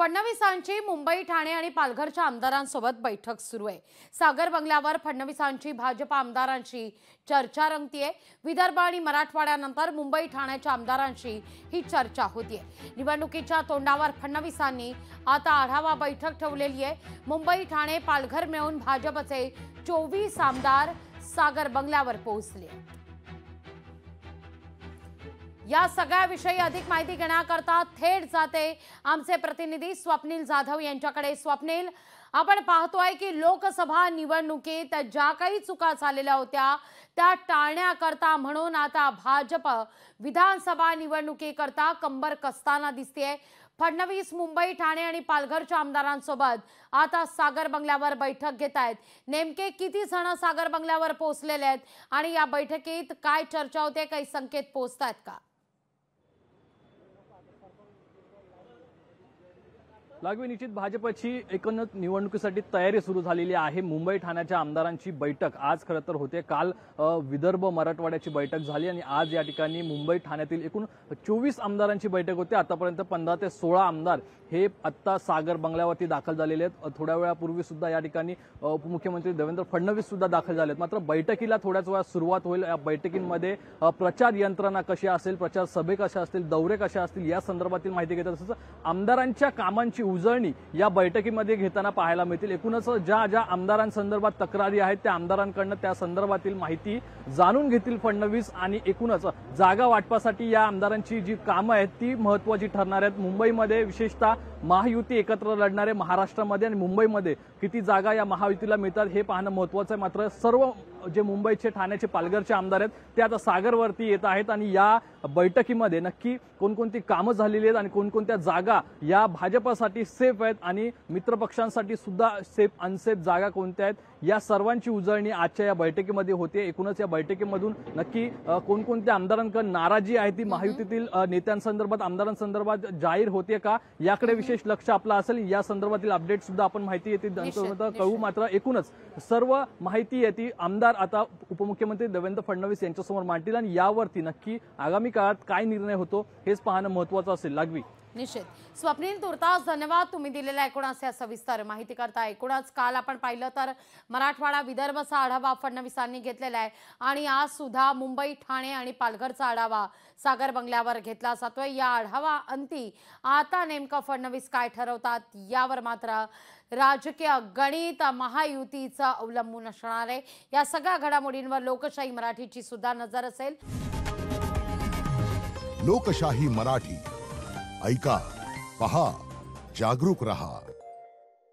फडणवीसांची मुंबई, ठाणे आणि पालघरच्या आमदारांसोबत बैठक सुरू आहे। सागर बंगल्यावर फडणवीसांची भाजप आमदारांशी चर्चा रंगतीये। विदर्भ आणि मराठवाड्यानंतर मुंबई, ठाण्याच्या आमदारांशी ही चर्चा होतीये। निवडणुकीच्या तोंडावर फडणवीसांनी आता आढावा बैठक ठेवलेली आहे। मुंबई, ठाणे, पालघर मिळून भाजपचे 24 आमदार सागर बंगल्यावर पोहोचले। या सगळ्याविषयी अधिक माहिती घेण्याकरता थेट जाते आमचे प्रतिनिधी स्वप्नील जाधव यांच्याकडे। स्वप्नील, आपण पाहतोय की लोकसभा निवडणुकीत ज्या काही चुका झालेल्या होत्या त्या टाळण्याकरता म्हणून आता भाजप विधानसभा निवडणुकीकरता कंबर कसताना दिसतेय। फडणवीस मुंबई, ठाणे आणि पालघरच्या आमदारांसोबत आता सागर बंगल्यावर बैठक घेत आहेत। नेमके किती जण सागर बंगल्यावर पोहोचलेले आहेत आणि या बैठकीत काय चर्चा होते, काही संकेत पोहोचतायत का? लागवी निश्चित भाजपची एकूणच निवडणुकीसाठी तयारी सुरू झालेली आहे। मुंबई, ठाण्याच्या आमदारांची बैठक आज खरं तर होते। काल विदर्भ मराठवाड्याची बैठक झाली आणि आज या ठिकाणी मुंबई, ठाण्यातील एकूण 24 आमदारांची बैठक होते। आतापर्यंत 15 ते 16 आमदार हे आत्ता सागर बंगल्यावरती दाखल झालेले आहेत। थोड्या वेळापूर्वी सुद्धा या ठिकाणी उपमुख्यमंत्री देवेंद्र फडणवीस सुद्धा दाखल झालेत। मात्र बैठकीला थोड्याच वेळात सुरुवात होईल। या बैठकीमध्ये प्रचार यंत्रणा कशी असेल, प्रचार सभे कशा असतील, दौरे कसे असतील या संदर्भातील माहिती घेतात। तसंच आमदारांच्या कामांची उजळणी या बैठकीमध्ये घेताना पाहायला मिळतील। एकूणच ज्या आमदारांसंदर्भात तक्रारी आहेत त्या आमदारांकडून त्या संदर्भातील माहिती जाणून घेतील फडणवीस आणि एकूणच जागा वाटपासाठी या आमदारांची जी कामं आहेत ती महत्त्वाची ठरणार आहेत। मुंबईमध्ये विशेषतः महायुती एकत्र लढणारे महाराष्ट्रामध्ये आणि मुंबईमध्ये किती जागा या महायुतीला मिळतात हे पाहणं महत्त्वाचं आहे। मात्र सर्व जे मुंबईचे, ठाण्याचे, पालघरचे आमदार आहेत ते आता सागरवरती येत आहेत आणि या बैठकीमध्ये नक्की कोणकोणती कामं झालेली आहेत आणि कोणकोणत्या जागा या भाजपसाठी सेफ आहेत आणि मित्रपक्षांसाठी सुद्धा सेफ अनसेफ जागा कोणत्या आहेत या सर्वांची उजळणी आजच्या या बैठकीमध्ये होते। एकूणच या बैठकीमधून नक्की कोणकोणत्या आमदारांकडे नाराजी आहे ती महायुतीतील नेत्यांसंदर्भात, आमदारांसंदर्भात जाहीर होते का याकडे विशेष लक्ष आपलं असेल। या संदर्भातील अपडेट सुद्धा आपण माहिती येते कळू। मात्र एकूणच सर्व माहिती येते आमदार आता उपमुख्यमंत्री देवेंद्र फडणवीस यांच्यासमोर मांडतील आणि यावरती नक्की आगामी काळात काय निर्णय होतो हेच पाहणं महत्त्वाचं असेल। लागवी निश्चित। स्वप्नील, तुर्तास धन्यवाद तुम्ही दिलेल्या एकूणच या सविस्तर माहिती करता। एकूणच काल आपण पाहिलं तर मराठवाडा, विदर्भचा आढावा फडणवीसांनी घेतलेला आहे आणि आज सुद्धा मुंबई, ठाणे आणि पालघरचा आढावा सागर बंगल्यावर घेतला जातोय। या आढावा अंती आता नेमकं फडणवीस काय ठरवतात यावर मात्र राजकीय गणित महायुतीचं अवलंबून असणार आहे। या सगळ्या घडामोडींवर लोकशाही मराठीची सुद्धा नजर असेल। लोकशाही मराठी ऐका, पहा, जागरूक रहा।